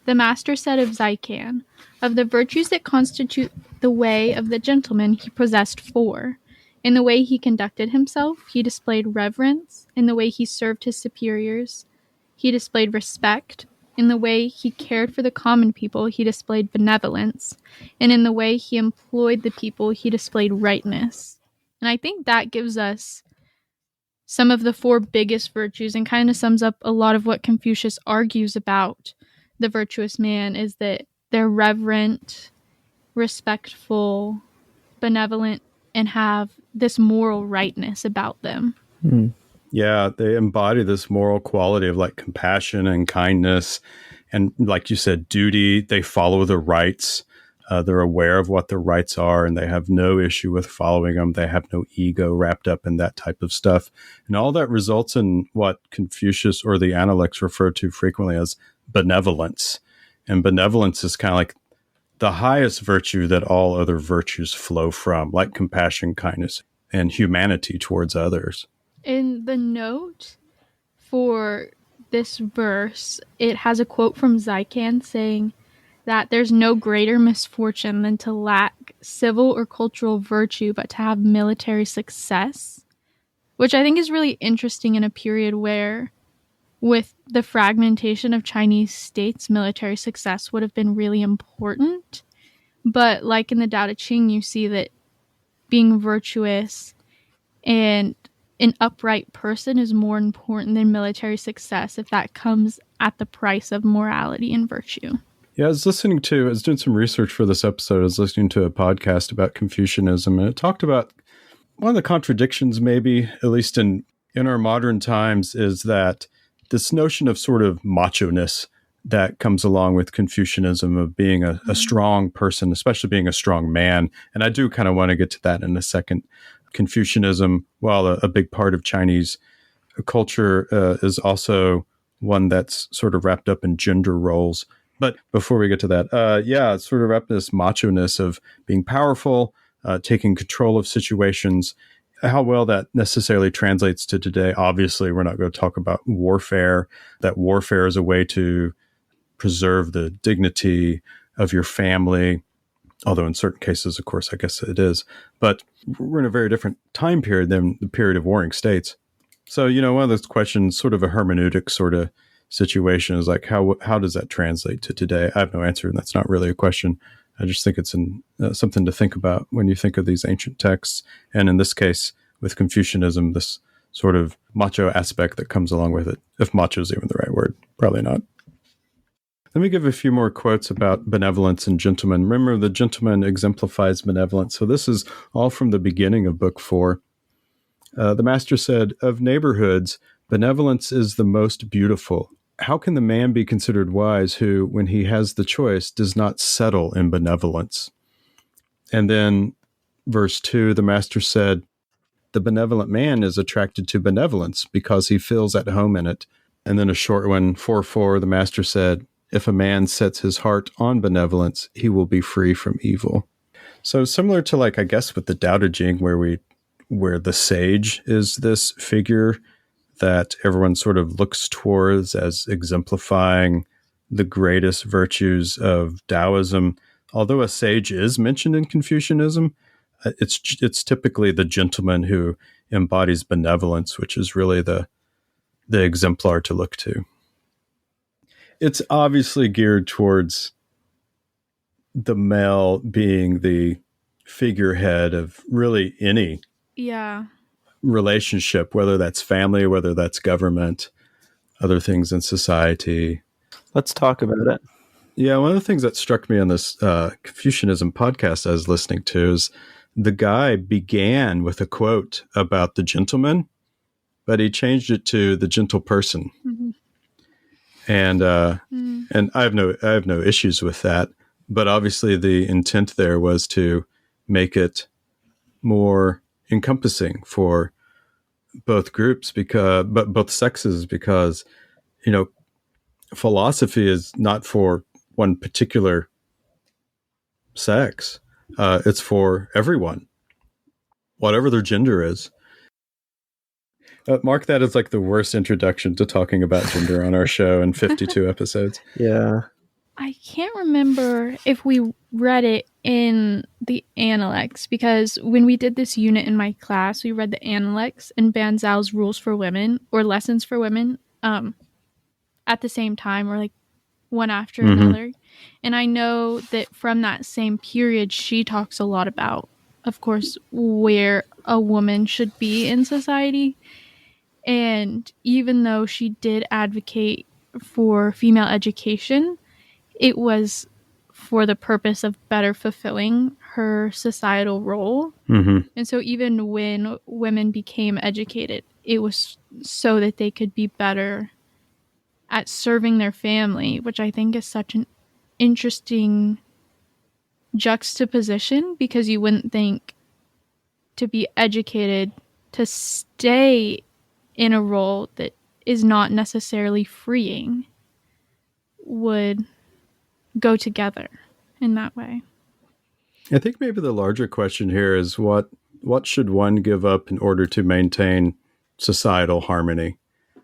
The master said of Zycan, "Of the virtues that constitute the way of the gentleman, he possessed 4. In the way he conducted himself, he displayed reverence. In the way he served his superiors, he displayed respect. In the way he cared for the common people, he displayed benevolence. And in the way he employed the people, he displayed rightness." And I think that gives us some of the 4 biggest virtues and kind of sums up a lot of what Confucius argues about the virtuous man, is that they're reverent, respectful, benevolent, and have this moral rightness about them. Yeah, they embody this moral quality of like compassion and kindness. And like you said, duty, they follow the rights. They're aware of what their rights are, and they have no issue with following them. They have no ego wrapped up in that type of stuff. And all that results in what Confucius or the Analects refer to frequently as benevolence. And benevolence is kind of like the highest virtue that all other virtues flow from, like compassion, kindness, and humanity towards others. In the note for this verse, it has a quote from Zykan saying that there's no greater misfortune than to lack civil or cultural virtue, but to have military success, which I think is really interesting in a period where, with the fragmentation of Chinese states, military success would have been really important. But like in the Tao Te Ching, you see that being virtuous and an upright person is more important than military success if that comes at the price of morality and virtue. Yeah, I was doing some research for this episode. I was listening to a podcast about Confucianism, and it talked about one of the contradictions, maybe, at least in our modern times, is that this notion of sort of macho-ness that comes along with Confucianism of being a strong person, especially being a strong man. And I do kind of want to get to that in a second. Confucianism, while a big part of Chinese culture, is also one that's sort of wrapped up in gender roles. But before we get to that, it's sort of wrapped in this macho-ness of being powerful, taking control of situations. How well that necessarily translates to today, obviously, we're not going to talk about warfare. That warfare is a way to preserve the dignity of your family, although in certain cases, of course, I guess it is. But we're in a very different time period than the period of warring states. So, one of those questions, sort of a hermeneutic sort of situation, is like, how does that translate to today? I have no answer, and that's not really a question. I just think it's something to think about when you think of these ancient texts. And in this case, with Confucianism, this sort of macho aspect that comes along with it, if macho is even the right word, probably not. Let me give a few more quotes about benevolence and gentleman. Remember, the gentleman exemplifies benevolence. So this is all from the beginning of Book 4. The master said, "Of neighborhoods, benevolence is the most beautiful. How can the man be considered wise who, when he has the choice, does not settle in benevolence?" And then verse 2, the master said, "The benevolent man is attracted to benevolence because he feels at home in it." And then a short one, 4:4, the master said, "If a man sets his heart on benevolence, he will be free from evil." So similar to, like, I guess with the Tao Te Ching, where the sage is this figure that everyone sort of looks towards as exemplifying the greatest virtues of Taoism. Although a sage is mentioned in Confucianism, it's typically the gentleman who embodies benevolence, which is really the exemplar to look to. It's obviously geared towards the male being the figurehead of really any relationship, whether that's family, whether that's government, other things in society. Let's talk about it. Yeah, one of the things that struck me on this Confucianism podcast I was listening to is the guy began with a quote about the gentleman, but he changed it to the gentle person. Mm-hmm. And I have no issues with that, but obviously the intent there was to make it more encompassing for both groups, but both sexes, because philosophy is not for one particular sex. It's for everyone, whatever their gender is. Mark that as like the worst introduction to talking about gender on our show in 52 episodes. Yeah. I can't remember if we read it in the Analects, because when we did this unit in my class, we read the Analects and Ban Zhao's Rules for Women, or Lessons for Women, at the same time, or like one after another. And I know that from that same period, she talks a lot about, of course, where a woman should be in society. And even though she did advocate for female education, it was for the purpose of better fulfilling her societal role. Mm-hmm. And so even when women became educated, it was so that they could be better at serving their family, which I think is such an interesting juxtaposition, because you wouldn't think to be educated to stay in a role that is not necessarily freeing would go together in that way. I think maybe the larger question here is what should one give up in order to maintain societal harmony?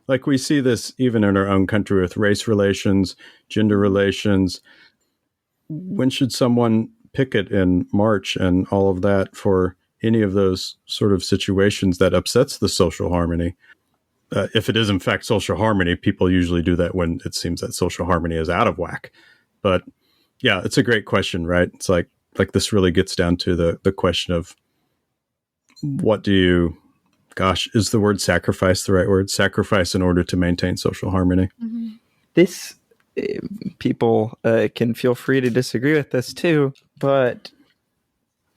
Like we see this even in our own country with race relations, gender relations. When should someone picket and march and all of that for any of those sort of situations that upsets the social harmony? If it is in fact social harmony, people usually do that when it seems that social harmony is out of whack. But yeah, it's a great question, right? It's like this really gets down to the question of what do you, is the word sacrifice the right word? Sacrifice in order to maintain social harmony. Mm-hmm. This, people can feel free to disagree with this too, but's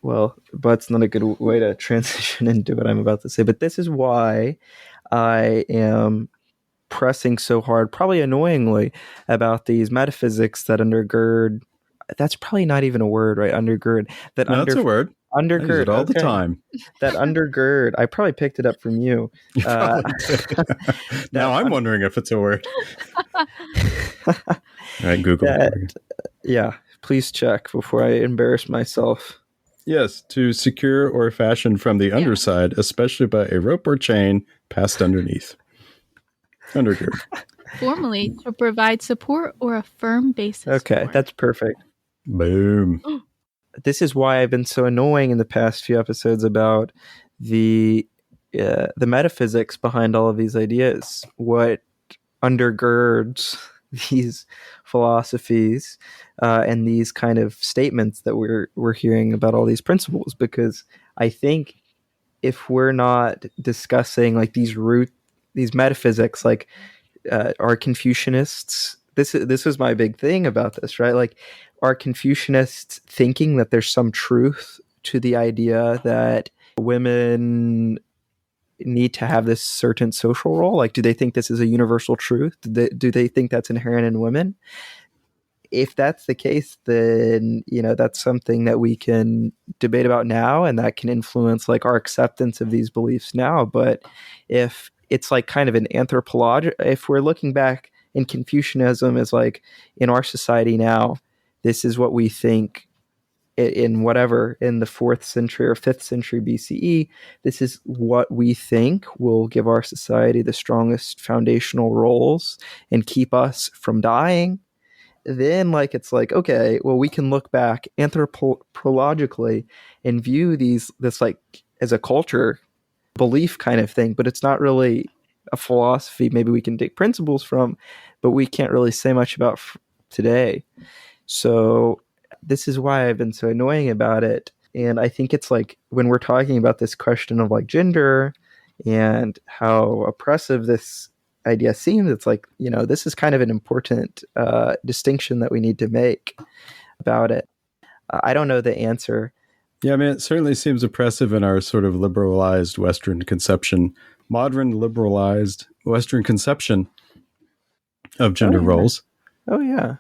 not a good way to transition into what I'm about to say. But this is why I am pressing so hard, probably annoyingly, about these metaphysics that undergird. That's probably not even a word, right? Undergird. That's a word. Undergird. I use it all the time. That undergird. I probably picked it up from you. Now I'm wondering if it's a word. All right, Google it. Yeah, please check before I embarrass myself. Yes, to secure or fashion from the underside, especially by a rope or chain passed underneath. Undergird. Formally, to provide support or a firm basis. Okay, that's perfect. Boom. This is why I've been so annoying in the past few episodes about the metaphysics behind all of these ideas. What undergirds these philosophies and these kind of statements that we're hearing about all these principles? Because I think if we're not discussing like these metaphysics, like are Confucianists? This was my big thing about this, right? Like, are Confucianists thinking that there's some truth to the idea that women need to have this certain social role? Like, do they think this is a universal truth? Do they think that's inherent in women? If that's the case, then, that's something that we can debate about now, and that can influence like our acceptance of these beliefs now. But if it's like kind of an if we're looking back in Confucianism as like in our society now, this is what we think in the 4th century or 5th century BCE, this is what we think will give our society the strongest foundational roles and keep us from dying. Then it's like, okay, well, we can look back anthropologically and view this like as a culture belief kind of thing, but it's not really a philosophy. Maybe we can take principles from, but we can't really say much about today. So this is why I've been so annoying about it. And I think it's like when we're talking about this question of like gender and how oppressive this idea seems, it's like, this is kind of an important distinction that we need to make about it. I don't know the answer. Yeah, I mean, it certainly seems oppressive in our sort of liberalized Western conception, modern liberalized Western conception of gender roles. Oh, yeah.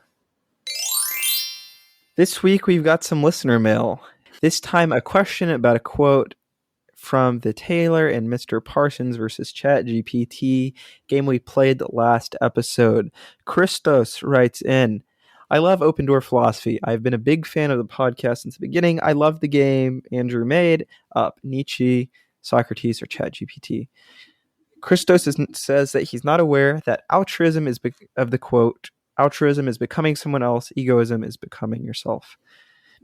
This week, we've got some listener mail. This time, a question about a quote from the Taylor and Mr. Parsons versus ChatGPT game we played last episode. Christos writes in, I love open door philosophy. I've been a big fan of the podcast since the beginning. I love the game Andrew made up, Nietzsche, Socrates, or ChatGPT. Christos says that he's not aware that altruism is altruism is becoming someone else. Egoism is becoming yourself.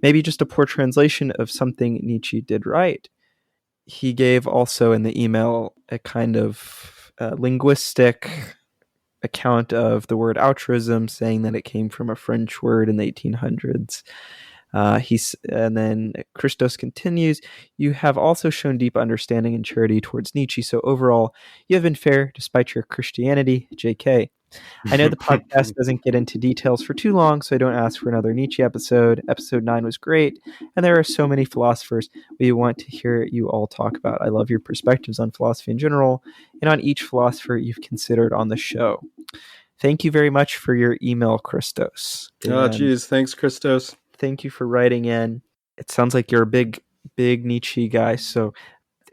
Maybe just a poor translation of something Nietzsche did right. He gave also in the email a kind of linguistic account of the word altruism, saying that it came from a French word in the 1800s. And then Christos continues, you have also shown deep understanding and charity towards Nietzsche. So overall, you have been fair despite your Christianity, JK. I know the podcast doesn't get into details for too long, so I don't ask for another Nietzsche episode. Episode 9 was great, and there are so many philosophers we want to hear you all talk about. I love your perspectives on philosophy in general, and on each philosopher you've considered on the show. Thank you very much for your email, Christos. Oh, geez. Thanks, Christos. Thank you for writing in. It sounds like you're a big Nietzsche guy. So,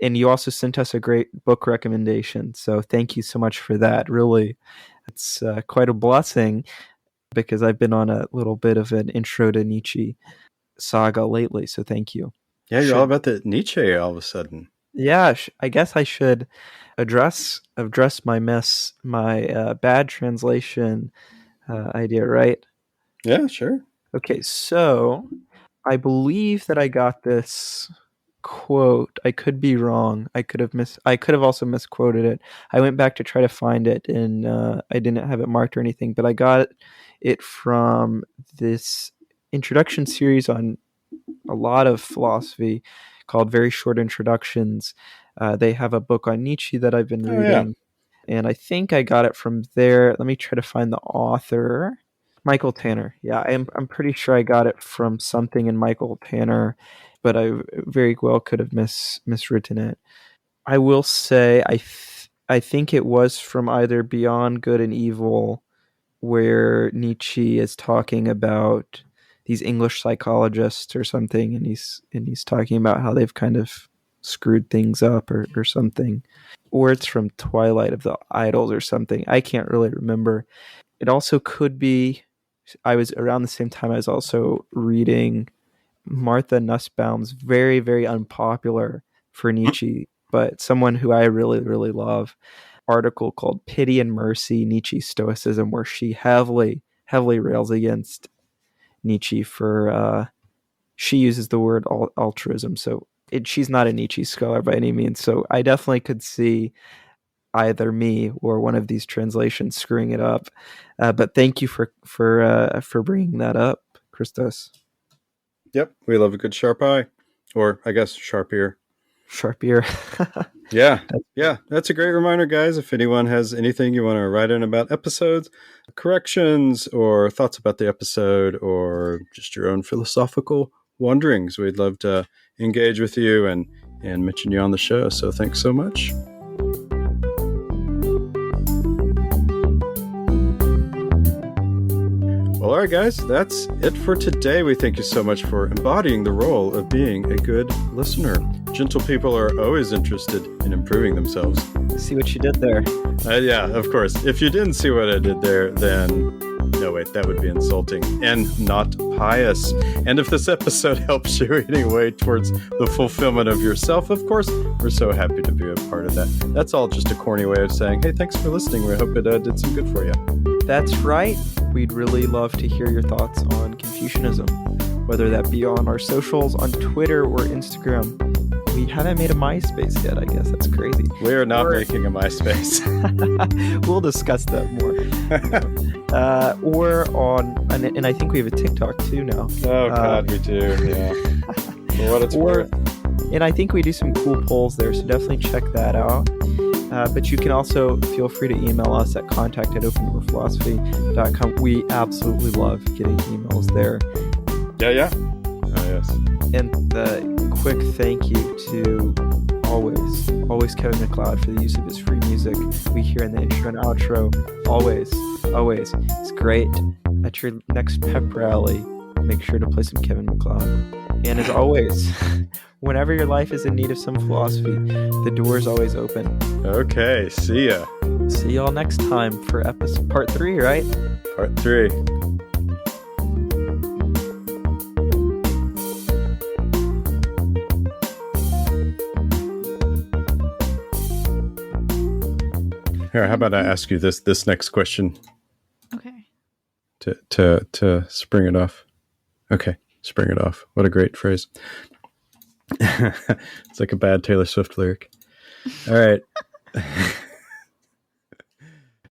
and you also sent us a great book recommendation. So thank you so much for that. Really, it's quite a blessing because I've been on a little bit of an intro to Nietzsche saga lately. So thank you. Yeah, you're all about the Nietzsche all of a sudden. Yeah, I guess I should address my bad translation idea, right? Yeah, sure. Okay, so I believe that I got this quote. I could be wrong. I could have also misquoted it. I went back to try to find it, and I didn't have it marked or anything. But I got it from this introduction series on a lot of philosophy called Very Short Introductions. They have a book on Nietzsche that I've been reading, and I think I got it from there. Let me try to find the author. Michael Tanner. Yeah, I'm pretty sure I got it from something in Michael Tanner, but I very well could have miswritten it. I will say I think it was from either Beyond Good and Evil, where Nietzsche is talking about these English psychologists or something, and he's talking about how they've kind of screwed things up or something. Or it's from Twilight of the Idols or something. I can't really remember. It also could be, I was around the same time I was also reading Martha Nussbaum's very, very unpopular for Nietzsche, but someone who I really, really love, article called Pity and Mercy, Nietzsche's Stoicism, where she heavily, heavily rails against Nietzsche for, she uses the word altruism. So she's not a Nietzsche scholar by any means. So I definitely could see either me or one of these translations screwing it up. But thank you for bringing that up, Christos. Yep, we love a good sharp eye, or I guess sharp ear. Sharp ear. Yeah, that's a great reminder, guys. If anyone has anything you want to write in about episodes, corrections, or thoughts about the episode, or just your own philosophical wanderings, we'd love to engage with you and mention you on the show. So thanks so much. Well, all right, guys, that's it for today. We thank you so much for embodying the role of being a good listener. Gentle people are always interested in improving themselves. See what you did there. Yeah, of course. If you didn't see what I did there, then no, wait, that would be insulting and not pious. And if this episode helps you in any way towards the fulfillment of yourself, of course, we're so happy to be a part of that. That's all just a corny way of saying, hey, thanks for listening. We hope it did some good for you. That's right. We'd really love to hear your thoughts on Confucianism, whether that be on our socials, on Twitter or Instagram. We haven't made a MySpace yet, I guess. That's crazy. We are not making a MySpace. We'll discuss that more. Or on, and I think we have a TikTok too now. Oh, God, we do, yeah. For what it's worth. And I think we do some cool polls there, so definitely check that out. But you can also feel free to email us at contact@opendoorphilosophy.com. We absolutely love getting emails there. Yeah. Oh, yes. And the quick thank you to always Kevin MacLeod for the use of his free music we hear in the intro and outro. Always. It's great. At your next pep rally, make sure to play some Kevin MacLeod. And as always, whenever your life is in need of some philosophy, the door is always open. Okay, see ya. See y'all next time for part 3, right? Part 3. Here, how about I ask you this next question? Okay. To spring it off. Okay, spring it off. What a great phrase. It's like a bad Taylor Swift lyric. All right.